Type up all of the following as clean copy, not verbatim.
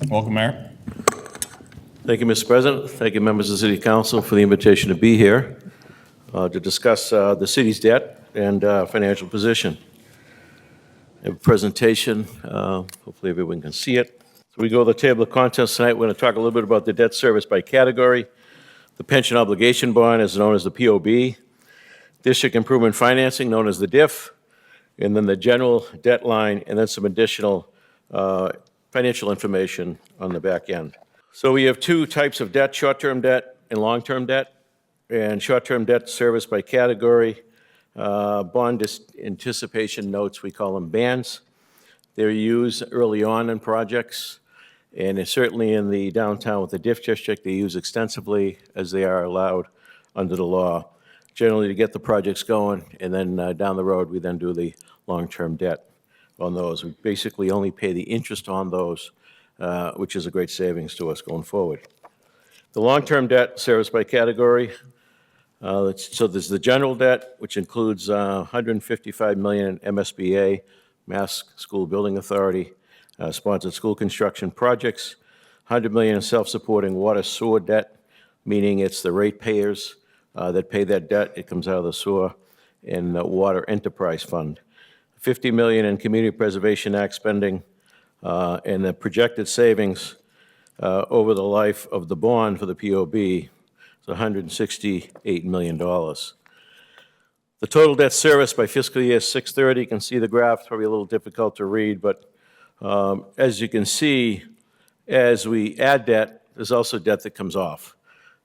Welcome, Mayor. Thank you, Mr. President. Thank you, members of the City Council, for the invitation to be here to discuss the city's debt and financial position. I have a presentation. Hopefully everyone can see it. So we go to the table of contents tonight. We're going to talk a little bit about the debt service by category, the pension obligation bond, is known as the POB, district improvement financing, known as the DIF, and then the general debt line, and then some additional financial information on the back end. So we have two types of debt, short-term debt and long-term debt. And short-term debt serviced by category, bond anticipation notes, we call them bands. They're used early on in projects, and it's certainly in the downtown with the DIF district, they use extensively as they are allowed under the law, generally to get the projects going, and then down the road, we then do the long-term debt on those. We basically only pay the interest on those, which is a great savings to us going forward. The long-term debt serviced by category, so there's the general debt, which includes $155 million in MSBA, Mass School Building Authority, sponsored school construction projects, $100 million in self-supporting water sewer debt, meaning it's the ratepayers that pay that debt. It comes out of the sewer and the Water Enterprise Fund. $50 million in Community Preservation Act spending, and the projected savings over the life of the bond for the POB is $168 million. The total debt service by fiscal year 6/30, you can see the graph, probably a little difficult to read, but as you can see, as we add debt, there's also debt that comes off.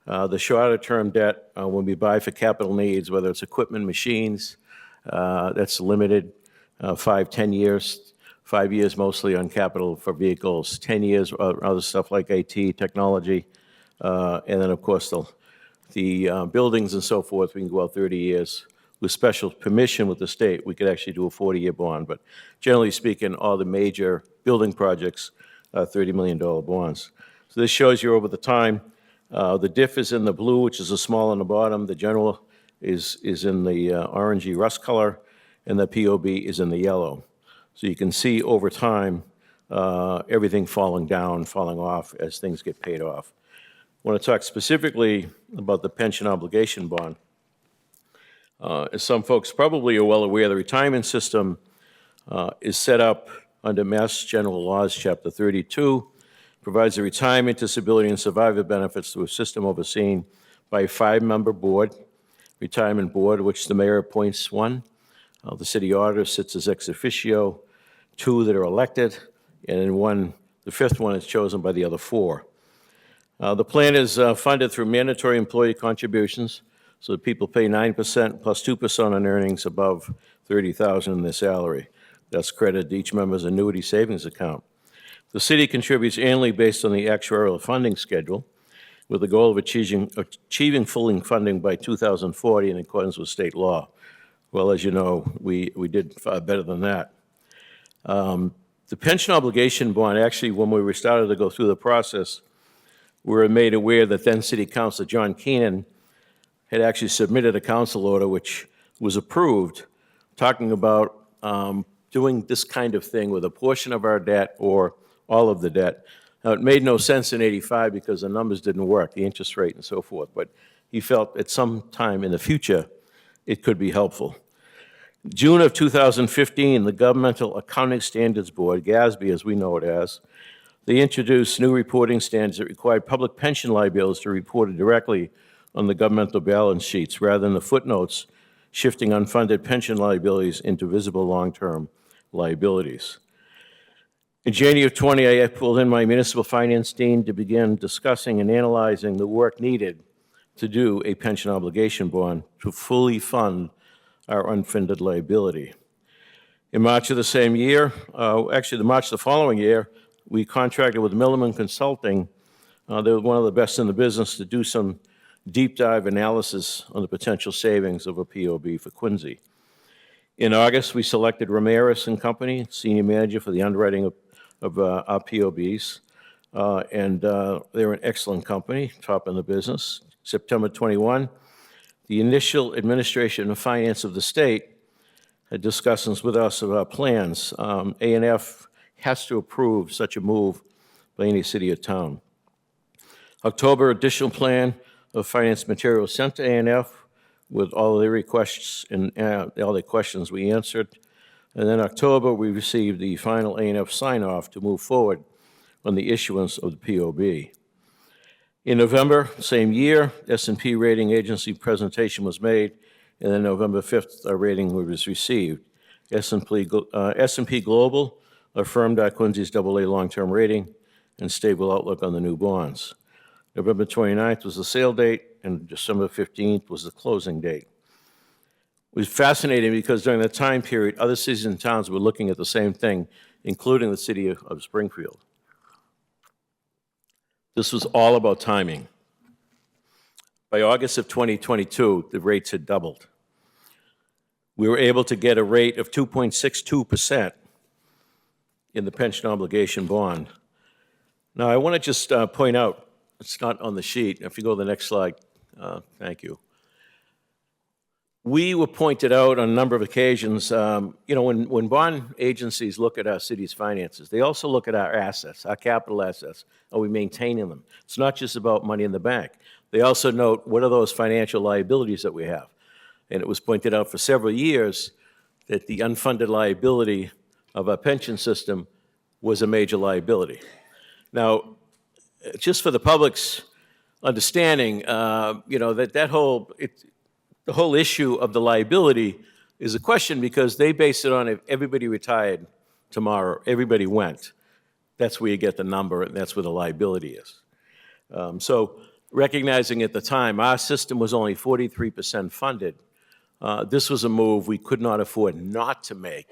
The shorter term debt, when we buy for capital needs, whether it's equipment, machines, that's limited, 5, 10 years, 5 years mostly on capital for vehicles, 10 years other stuff like IT, technology, and then of course the buildings and so forth, we can go out 30 years. With special permission with the state, we could actually do a 40-year bond, but generally speaking, all the major building projects are $30 million bonds. So this shows you over the time. The DIF is in the blue, which is the small on the bottom. The general is in the orangey rust color, and the POB is in the yellow. So you can see over time, everything falling down, falling off as things get paid off. I want to talk specifically about the pension obligation bond. As some folks probably are well aware, the retirement system is set up under Mass General Laws, Chapter 32, provides a retirement, disability, and survivor benefits through a system overseen by a 5-member board, retirement board, which the mayor appoints one. The city auditor sits as ex officio, 2 that are elected, and then the 5th one is chosen by the other 4. The plan is funded through mandatory employee contributions, so that people pay 9% plus 2% on earnings above $30,000 in their salary. That's credited to each member's annuity savings account. The city contributes annually based on the actuarial funding schedule, with the goal of achieving full funding by 2040 in accordance with state law. Well, as you know, we did far better than that. The pension obligation bond, actually, when we were started to go through the process, we were made aware that then City Councilor John Keenan had actually submitted a council order which was approved, talking about doing this kind of thing with a portion of our debt or all of the debt. Now, it made no sense in '85 because the numbers didn't work, the interest rate and so forth, but he felt at some time in the future it could be helpful. June of 2015, the Governmental Accounting Standards Board, GASB as we know it as, they introduced new reporting standards that required public pension liabilities to be reported directly on the governmental balance sheets rather than the footnotes shifting unfunded pension liabilities into visible long-term liabilities. In January of 20, I pulled in my municipal finance team to begin discussing and analyzing the work needed to do a pension obligation bond to fully fund our unfunded liability. In March of the same year, actually March of the following year, we contracted with Milliman Consulting. They were one of the best in the business to do some deep dive analysis on the potential savings of a POB for Quincy. In August, we selected Ramirez and Company, senior manager for the underwriting of our POBs, and they're an excellent company, top in the business. September 21, the initial administration and finance of the state had discussions with us of our plans. A&F has to approve such a move by any city or town. October, additional plan of finance materials sent to A&F with all their requests and all the questions we answered. And then October, we received the final A&F sign-off to move forward on the issuance of the POB. In November, same year, S&P rating agency presentation was made, and then November 5th, our rating was received. S&P Global affirmed our Quincy's AA long-term rating and stable outlook on the new bonds. November 29th was the sale date, and December 15th was the closing date. It was fascinating because during that time period, other cities and towns were looking at the same thing, including the city of Springfield. This was all about timing. By August of 2022, the rates had doubled. We were able to get a rate of 2.62% in the pension obligation bond. Now, I want to just point out, it's not on the sheet. If you go to the next slide, thank you. We were pointed out on a number of occasions, when bond agencies look at our city's finances, they also look at our assets, our capital assets. Are we maintaining them? It's not just about money in the bank. They also note what are those financial liabilities that we have. And it was pointed out for several years that the unfunded liability of our pension system was a major liability. Now, just for the public's understanding, the whole issue of the liability is a question because they base it on if everybody retired tomorrow, everybody went. That's where you get the number, and that's where the liability is. So recognizing at the time our system was only 43% funded, this was a move we could not afford not to make.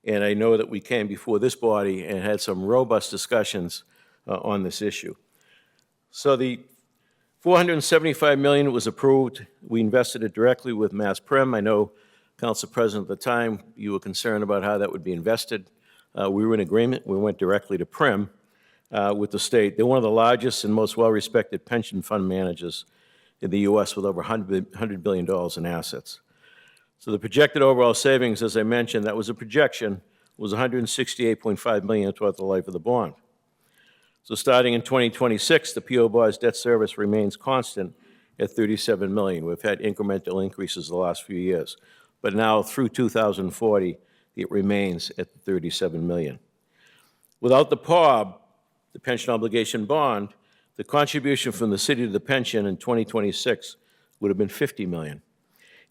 And I know that we came before this body and had some robust discussions on this issue. So the $475 million was approved. We invested it directly with Mass Prim. I know, Council President, at the time, you were concerned about how that would be invested. We were in agreement. We went directly to Prim with the state. They're one of the largest and most well-respected pension fund managers in the U.S. with over $100 billion in assets. So the projected overall savings, as I mentioned, that was a projection, was $168.5 million throughout the life of the bond. So starting in 2026, the PO Bar's debt service remains constant at $37 million. We've had incremental increases the last few years. But now through 2040, it remains at $37 million. Without the POB, the pension obligation bond, the contribution from the city to the pension in 2026 would have been $50 million.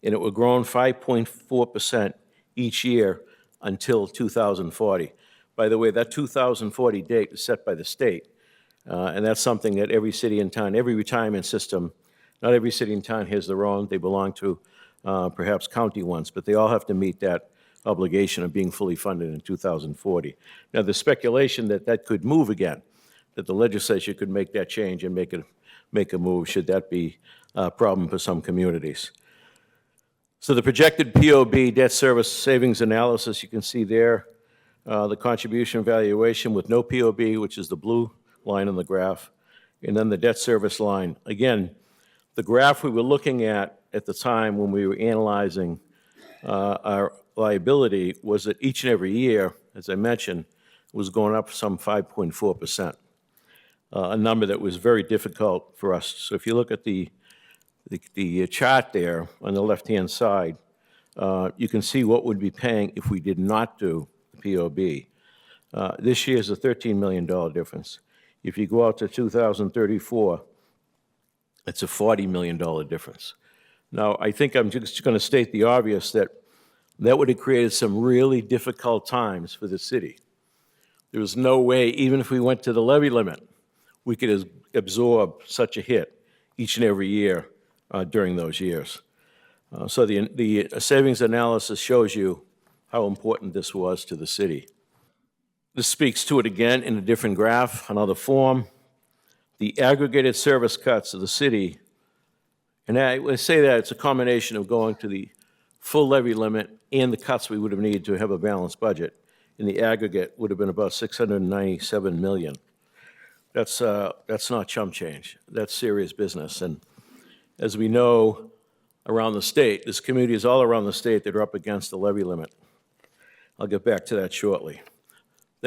And it would have grown 5.4% each year until 2040. By the way, that 2040 date is set by the state, and that's something that every city and town, every retirement system, not every city and town has their own. They belong to perhaps county ones, but they all have to meet that obligation of being fully funded in 2040. Now, the speculation that that could move again, that the legislature could make that change and make a move, should that be a problem for some communities. So the projected POB debt service savings analysis, you can see there, the contribution valuation with no POB, which is the blue line on the graph, and then the debt service line. Again, the graph we were looking at the time when we were analyzing our liability was that each and every year, as I mentioned, was going up some 5.4%, a number that was very difficult for us. So if you look at the chart there on the left-hand side, you can see what we'd be paying if we did not do POB. This year is a $13 million difference. If you go out to 2034, it's a $40 million difference. Now, I think I'm just going to state the obvious that would have created some really difficult times for the city. There was no way, even if we went to the levy limit, we could absorb such a hit each and every year during those years. So the savings analysis shows you how important this was to the city. This speaks to it again in a different graph, another form. The aggregated service cuts of the city, and I would say that it's a combination of going to the full levy limit and the cuts we would have needed to have a balanced budget. In the aggregate would have been about $697 million. That's not chump change. That's serious business. And as we know around the state, this community is all around the state that are up against the levy limit. I'll get back to that shortly.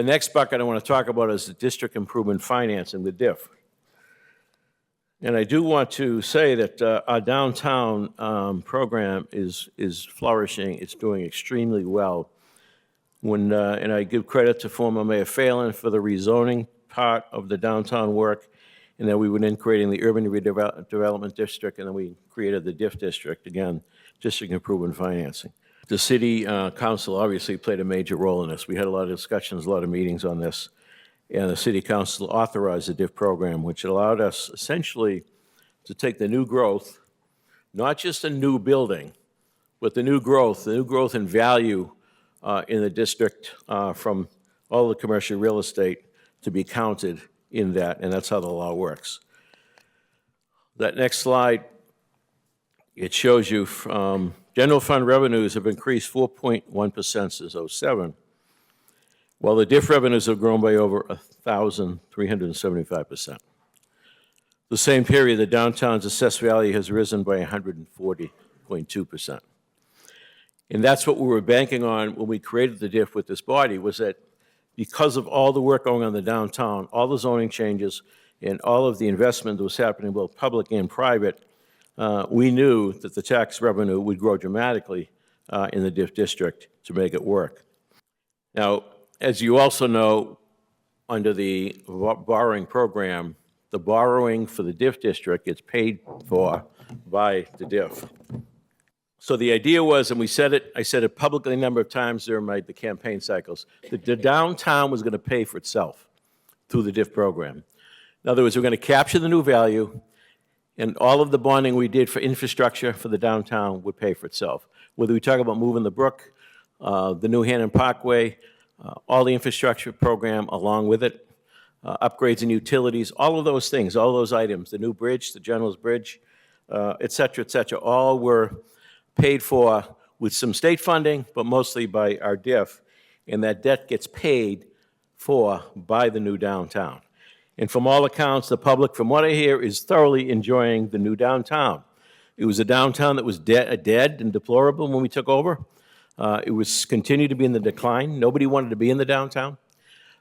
The next bucket I want to talk about is the district improvement financing, the DIF. And I do want to say that our downtown program is flourishing. It's doing extremely well. And I give credit to former Mayor Phelan for the rezoning part of the downtown work, and then we went in creating the Urban Redevelopment District, and then we created the DIF District, again, District Improvement Financing. The City Council obviously played a major role in this. We had a lot of discussions, a lot of meetings on this, and the City Council authorized the DIF program, which allowed us essentially to take the new growth, not just a new building, but the new growth in value in the district from all the commercial real estate to be counted in that, and that's how the law works. That next slide, it shows you general fund revenues have increased 4.1% since '07, while the DIF revenues have grown by over 1,375%. The same period, the downtown's assessed value has risen by 140.2%. And that's what we were banking on when we created the DIF with this body, was that because of all the work going on in the downtown, all the zoning changes, and all of the investment that was happening, both public and private, we knew that the tax revenue would grow dramatically in the DIF district to make it work. Now, as you also know, under the borrowing program, the borrowing for the DIF district gets paid for by the DIF. So the idea was, and I said it publicly a number of times during the campaign cycles, that the downtown was going to pay for itself through the DIF program. In other words, we're going to capture the new value, and all of the bonding we did for infrastructure for the downtown would pay for itself. Whether we talk about moving the brook, the new Hannon Parkway, all the infrastructure program along with it, upgrades and utilities, all of those things, all those items, the new bridge, the General's Bridge, et cetera, all were paid for with some state funding, but mostly by our DIF, and that debt gets paid for by the new downtown. And from all accounts, the public, from what I hear, is thoroughly enjoying the new downtown. It was a downtown that was dead and deplorable when we took over. It was continued to be in the decline. Nobody wanted to be in the downtown.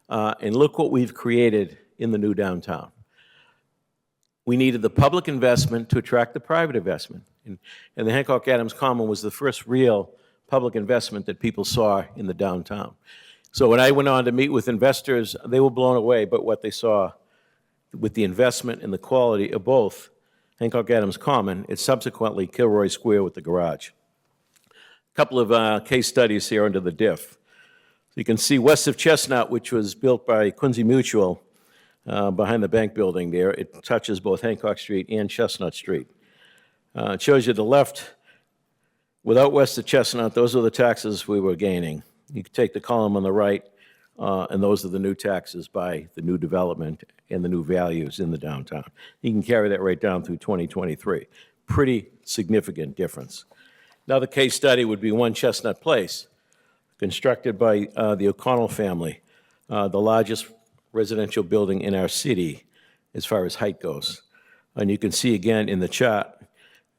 And look what we've created in the new downtown. We needed the public investment to attract the private investment. And the Hancock Adams Common was the first real public investment that people saw in the downtown. So when I went on to meet with investors, they were blown away by what they saw with the investment and the quality of both Hancock Adams Common and subsequently Kilroy Square with the garage. A couple of case studies here under the DIF. So you can see west of Chestnut, which was built by Quincy Mutual behind the bank building there. It touches both Hancock Street and Chestnut Street. It shows you the left, without west of Chestnut, those are the taxes we were gaining. You can take the column on the right, and those are the new taxes by the new development and the new values in the downtown. You can carry that right down through 2023. Pretty significant difference. Another case study would be 1 Chestnut Place, constructed by the O'Connell family, the largest residential building in our city as far as height goes. And you can see again in the chart,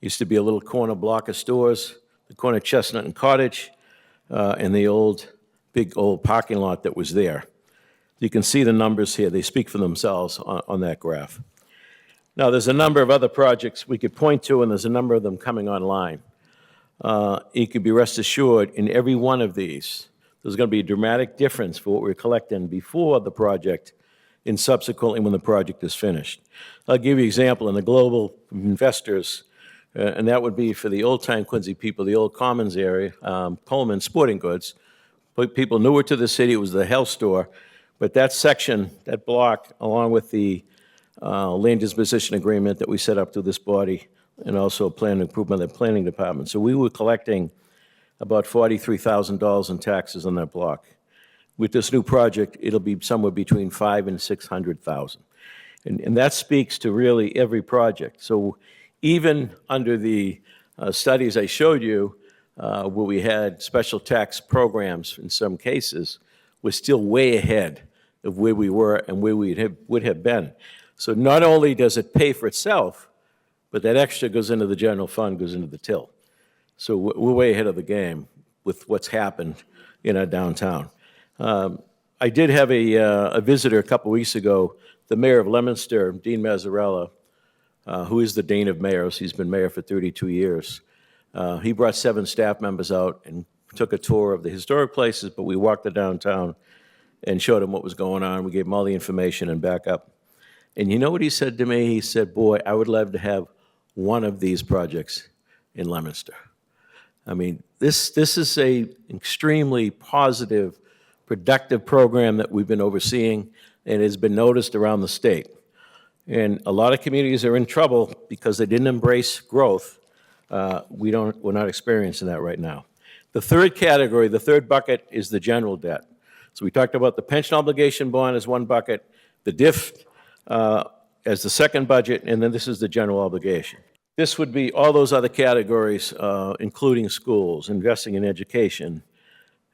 used to be a little corner block of stores, the corner Chestnut and Cottage, and the big old parking lot that was there. You can see the numbers here. They speak for themselves on that graph. Now, there's a number of other projects we could point to, and there's a number of them coming online. You could be rest assured, in every one of these, there's going to be a dramatic difference for what we're collecting before the project and subsequently when the project is finished. I'll give you an example. In the global investors, and that would be for the old-time Quincy people, the old Commons area, Coleman Sporting Goods. People newer to the city, it was the health store. But that section, that block, along with the land disposition agreement that we set up through this body, and also plan improvement of the planning department. So we were collecting about $43,000 in taxes on that block. With this new project, it'll be somewhere between $500,000 and $600,000. And that speaks to really every project. So even under the studies I showed you, where we had special tax programs in some cases, we're still way ahead of where we were and where we would have been. So not only does it pay for itself, but that extra goes into the general fund, goes into the till. So we're way ahead of the game with what's happened in our downtown. I did have a visitor a couple weeks ago, the mayor of Leominster, Dean Mazzarella, who is the Dean of Mayors. He's been mayor for 32 years. He brought 7 staff members out and took a tour of the historic places, but we walked the downtown and showed him what was going on. We gave him all the information and backup. And you know what he said to me? He said, boy, I would love to have one of these projects in Leominster. I mean, this is a extremely positive, productive program that we've been overseeing and has been noticed around the state. And a lot of communities are in trouble because they didn't embrace growth. We're not experiencing that right now. The third category, the third bucket, is the general debt. So we talked about the pension obligation bond as one bucket, the DIF as the second budget, and then this is the general obligation. This would be all those other categories, including schools, investing in education.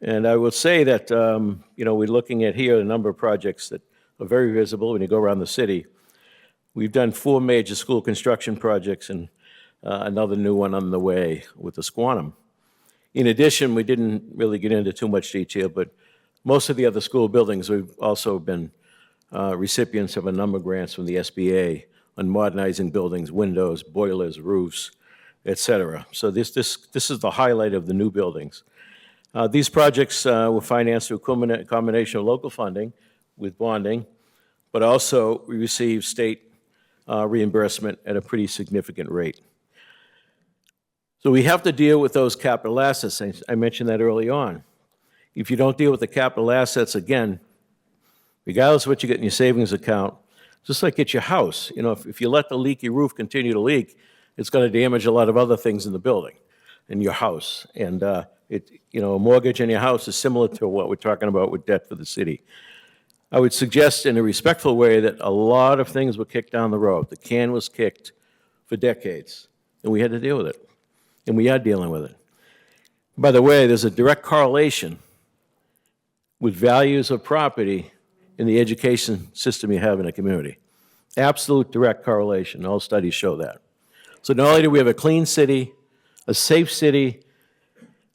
And I will say that, we're looking at here a number of projects that are very visible when you go around the city. We've done 4 major school construction projects and another new one on the way with the Squantum. In addition, we didn't really get into too much detail, but most of the other school buildings, we've also been recipients of a number of grants from the SBA on modernizing buildings, windows, boilers, roofs, et cetera. So this is the highlight of the new buildings. These projects were financed through a combination of local funding with bonding, but also we received state reimbursement at a pretty significant rate. So we have to deal with those capital assets. I mentioned that early on. If you don't deal with the capital assets, again, regardless of what you get in your savings account, just like at your house, if you let the leaky roof continue to leak, it's going to damage a lot of other things in the building, in your house. And a mortgage in your house is similar to what we're talking about with debt for the city. I would suggest in a respectful way that a lot of things were kicked down the road. The can was kicked for decades, and we had to deal with it. And we are dealing with it. By the way, there's a direct correlation with values of property in the education system you have in a community. Absolute direct correlation. All studies show that. So not only do we have a clean city, a safe city,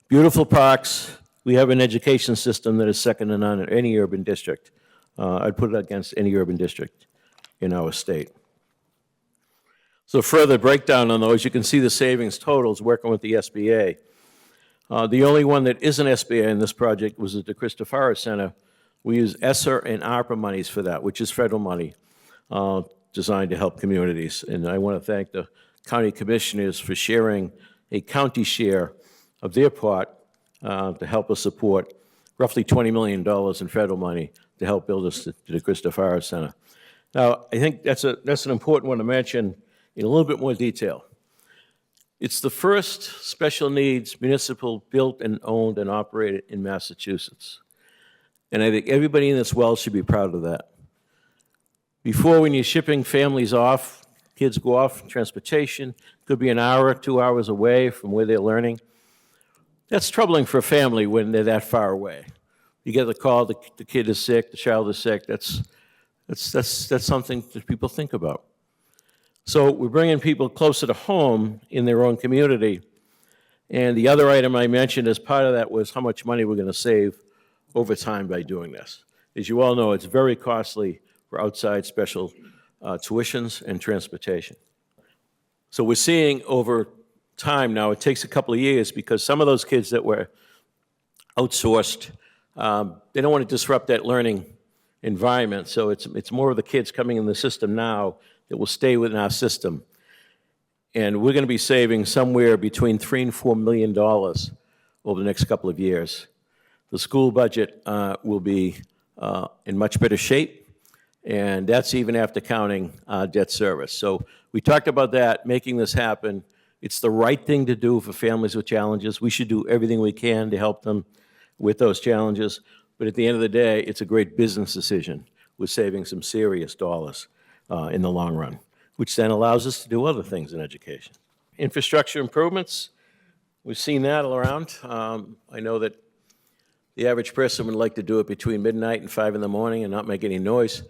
beautiful parks, we have an education system that is second to none in any urban district. I'd put it against any urban district in our state. So further breakdown on those, you can see the savings totals working with the SBA. The only one that isn't SBA in this project was at the Christopher Center. We use ESSER and ARPA monies for that, which is federal money designed to help communities. And I want to thank the county commissioners for sharing a county share of their part to help us support roughly $20 million in federal money to help build us to the Christopher Center. Now, I think that's an important one to mention in a little bit more detail. It's the first special needs municipal built and owned and operated in Massachusetts. And I think everybody in this well should be proud of that. Before, when you're shipping families off, kids go off, transportation, could be an hour, 2 hours away from where they're learning. That's troubling for a family when they're that far away. You get the call, the kid is sick, the child is sick. That's something that people think about. So we're bringing people closer to home in their own community. And the other item I mentioned as part of that was how much money we're going to save over time by doing this. As you all know, it's very costly for outside special tuitions and transportation. So we're seeing over time now, it takes a couple of years because some of those kids that were outsourced, they don't want to disrupt that learning environment. So it's more of the kids coming in the system now that will stay within our system. And we're going to be saving somewhere between $3 and $4 million over the next couple of years. The school budget will be in much better shape, and that's even after counting debt service. So we talked about that, making this happen. It's the right thing to do for families with challenges. We should do everything we can to help them with those challenges. But at the end of the day, it's a great business decision. We're saving some serious dollars in the long run, which then allows us to do other things in education. Infrastructure improvements, we've seen that all around. I know that the average person would like to do it between midnight and 5 in the morning and not make any noise.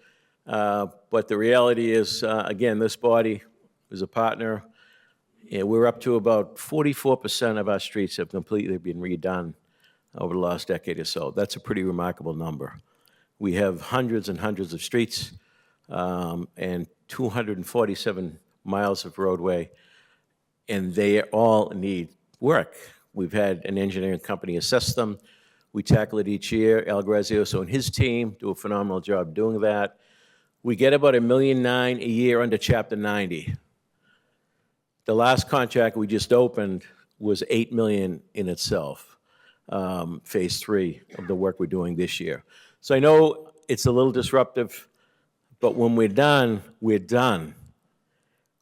But the reality is, again, this body is a partner. And we're up to about 44% of our streets have completely been redone over the last decade or so. That's a pretty remarkable number. We have hundreds and hundreds of streets and 247 miles of roadway, and they all need work. We've had an engineering company assess them. We tackle it each year. Al Grazioso and his team do a phenomenal job doing that. We get about $1.9 million a year under Chapter 90. The last contract we just opened was $8 million in itself, phase 3 of the work we're doing this year. So I know it's a little disruptive, but when we're done, we're done.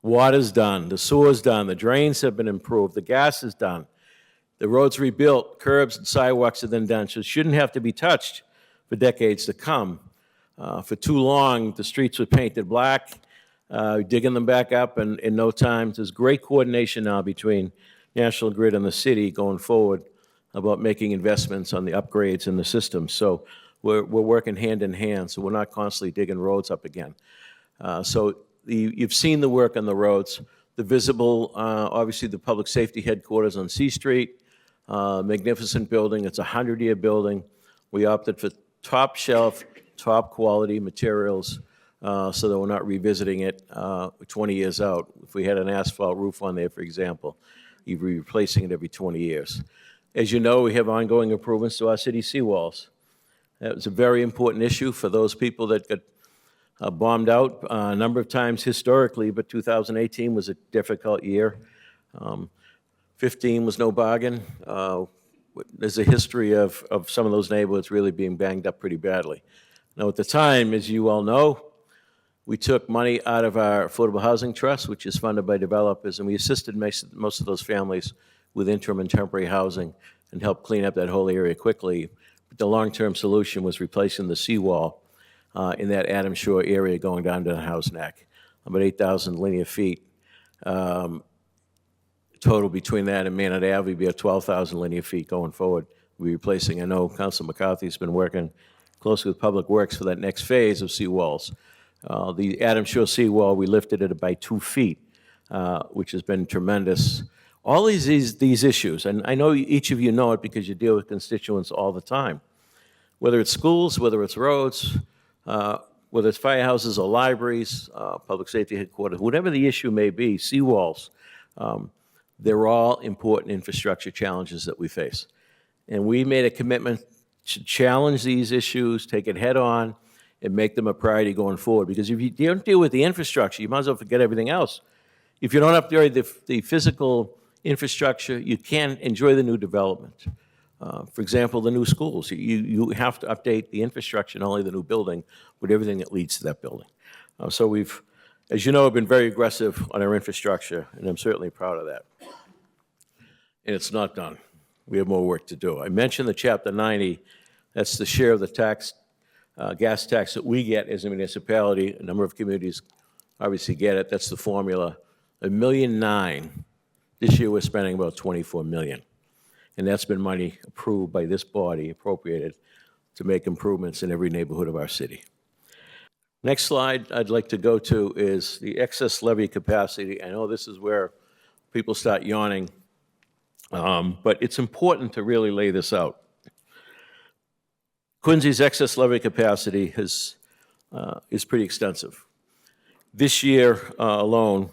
Water's done, the sewer's done, the drains have been improved, the gas is done, the road's rebuilt, curbs and sidewalks are then done, so it shouldn't have to be touched for decades to come. For too long, the streets were painted black, digging them back up in no time. There's great coordination now between National Grid and the city going forward about making investments on the upgrades in the system. So we're working hand in hand, so we're not constantly digging roads up again. You've seen the work on the roads. The visible, obviously the public safety headquarters on C Street, magnificent building. It's a 100-year building. We opted for top shelf, top quality materials so that we're not revisiting it 20 years out. If we had an asphalt roof on there, for example, you'd be replacing it every 20 years. As you know, we have ongoing improvements to our city seawalls. That was a very important issue for those people that got bombed out a number of times historically, but 2018 was a difficult year. 15 was no bargain. There's a history of some of those neighborhoods really being banged up pretty badly. Now, at the time, as you all know, we took money out of our Affordable Housing Trust, which is funded by developers, and we assisted most of those families with interim and temporary housing and helped clean up that whole area quickly. But the long-term solution was replacing the seawall in that Adams Shore area going down to the House Neck, about 8,000 linear feet. Total between that and Manor Ave would be at 12,000 linear feet going forward. We're replacing, I know Councilor McCarthy's been working closely with Public Works for that next phase of seawalls. The Adams Shore seawall, we lifted it by 2 feet, which has been tremendous. All these issues, and I know each of you know it because you deal with constituents all the time, whether it's schools, whether it's roads, whether it's firehouses or libraries, public safety headquarters, whatever the issue may be, seawalls, they're all important infrastructure challenges that we face. And we made a commitment to challenge these issues, take it head on, and make them a priority going forward. Because if you don't deal with the infrastructure, you might as well forget everything else. If you don't upgrade the physical infrastructure, you can't enjoy the new development. For example, the new schools. You have to update the infrastructure, not only the new building, but everything that leads to that building. So we've, as you know, been very aggressive on our infrastructure, and I'm certainly proud of that. And it's not done. We have more work to do. I mentioned the Chapter 90. That's the share of the tax, gas tax that we get as a municipality. A number of communities obviously get it. That's the formula. $1.9 million. This year we're spending about $24 million. And that's been money approved by this body, appropriated, to make improvements in every neighborhood of our city. Next slide I'd like to go to is the excess levy capacity. I know this is where people start yawning, but it's important to really lay this out. Quincy's excess levy capacity is pretty extensive. This year alone,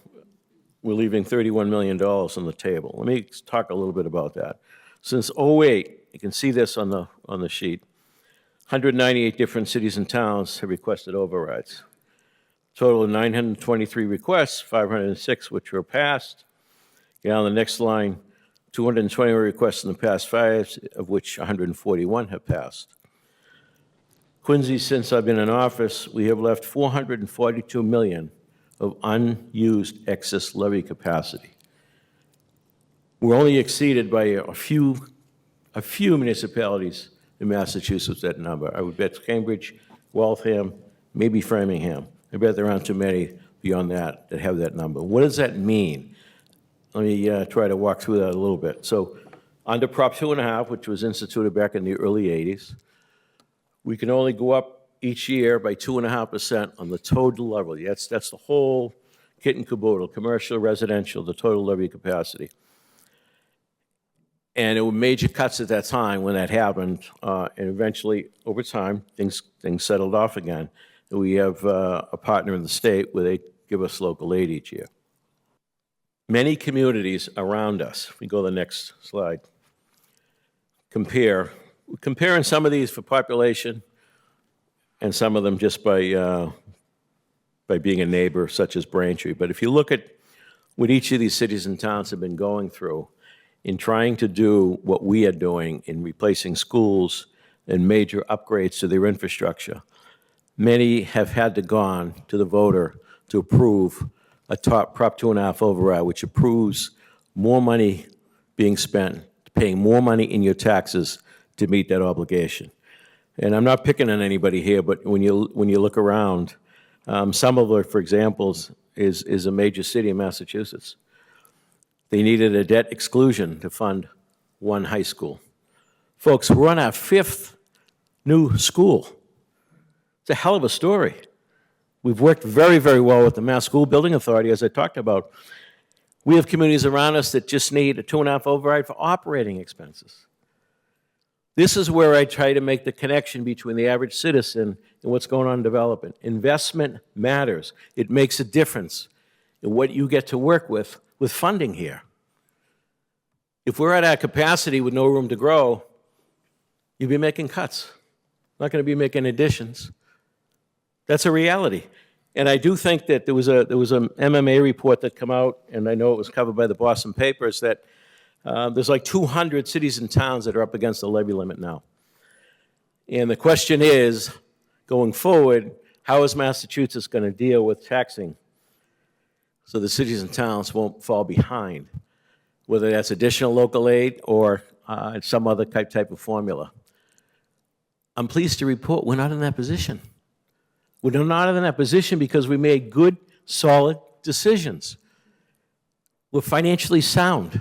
we're leaving $31 million on the table. Let me talk a little bit about that. Since '08, you can see this on the sheet, 198 different cities and towns have requested overrides. Total of 923 requests, 506 which were passed. On the next line, 220 requests in the past 5, of which 141 have passed. Quincy, since I've been in office, we have left $442 million of unused excess levy capacity. We're only exceeded by a few municipalities in Massachusetts, that number. I would bet Cambridge, Waltham, maybe Framingham. I bet there aren't too many beyond that have that number. What does that mean? Let me try to walk through that a little bit. So under Prop 2.5, which was instituted back in the early 80s, we can only go up each year by 2.5% on the total levy. That's the whole kit and caboodle, commercial, residential, the total levy capacity. And there were major cuts at that time when that happened, and eventually, over time, things settled off again. We have a partner in the state where they give us local aid each year. Many communities around us, if we go to the next slide, comparing some of these for population and some of them just by being a neighbor, such as Braintree. But if you look at what each of these cities and towns have been going through in trying to do what we are doing in replacing schools and major upgrades to their infrastructure, many have had to gone to the voter to approve a top Prop 2.5 override, which approves more money being spent, paying more money in your taxes to meet that obligation. And I'm not picking on anybody here, but when you look around, Somerville, for example, is a major city in Massachusetts. They needed a debt exclusion to fund one high school. Folks, we're on our 5th new school. It's a hell of a story. We've worked very, very well with the Mass School Building Authority, as I talked about. We have communities around us that just need a 2.5 override for operating expenses. This is where I try to make the connection between the average citizen and what's going on in development. Investment matters. It makes a difference in what you get to work with funding here. If we're at our capacity with no room to grow, you'll be making cuts. Not going to be making additions. That's a reality. And I do think that there was a MMA report that came out, and I know it was covered by the Boston papers, that there's like 200 cities and towns that are up against the levy limit now. And the question is, going forward, how is Massachusetts going to deal with taxing so the cities and towns won't fall behind, whether that's additional local aid or some other type of formula? I'm pleased to report we're not in that position. We're not in that position because we made good, solid decisions. We're financially sound.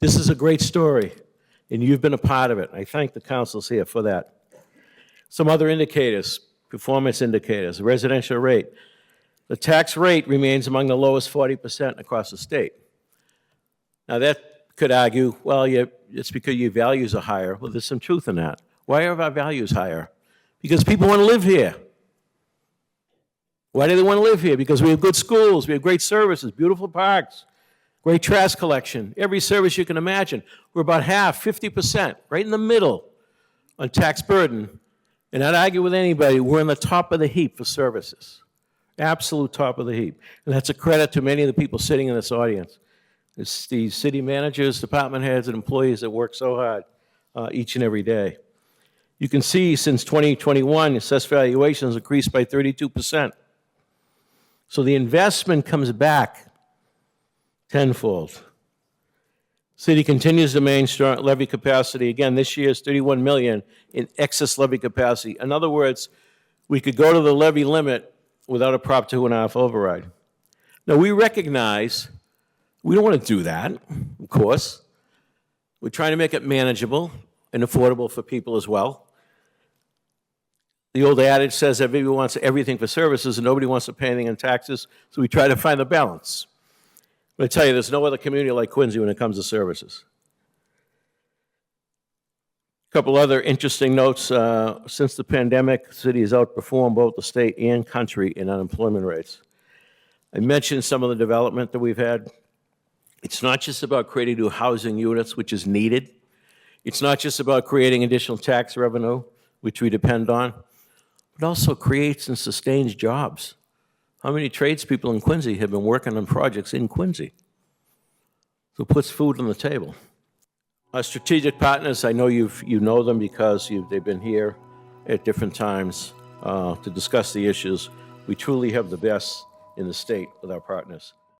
This is a great story, and you've been a part of it. I thank the councils here for that. Some other indicators, performance indicators, residential rate. The tax rate remains among the lowest 40% across the state. Now that could argue, well, it's because your values are higher. Well, there's some truth in that. Why are our values higher? Because people want to live here. Why do they want to live here? Because we have good schools, we have great services, beautiful parks, great trash collection, every service you can imagine. We're about half, 50%, right in the middle on tax burden. And I'd argue with anybody, we're in the top of the heap for services. Absolute top of the heap. And that's a credit to many of the people sitting in this audience. It's these city managers, department heads, and employees that work so hard each and every day. You can see since 2021, assessed valuations increased by 32%. So the investment comes back tenfold. City continues to maintain strong levy capacity. Again, this year is 31 million in excess levy capacity. In other words, we could go to the levy limit without a Prop 2.5 override. Now, we recognize we don't want to do that, of course. We're trying to make it manageable and affordable for people as well. The old adage says everybody wants everything for services and nobody wants to pay anything in taxes, so we try to find the balance. But I tell you, there's no other community like Quincy when it comes to services. A couple other interesting notes. Since the pandemic, the city has outperformed both the state and country in unemployment rates. I mentioned some of the development that we've had. It's not just about creating new housing units, which is needed. It's not just about creating additional tax revenue, which we depend on, but also creates and sustains jobs. How many tradespeople in Quincy have been working on projects in Quincy? So it puts food on the table. Our strategic partners, I know you know them because they've been here at different times to discuss the issues. We truly have the best in the state with our partners.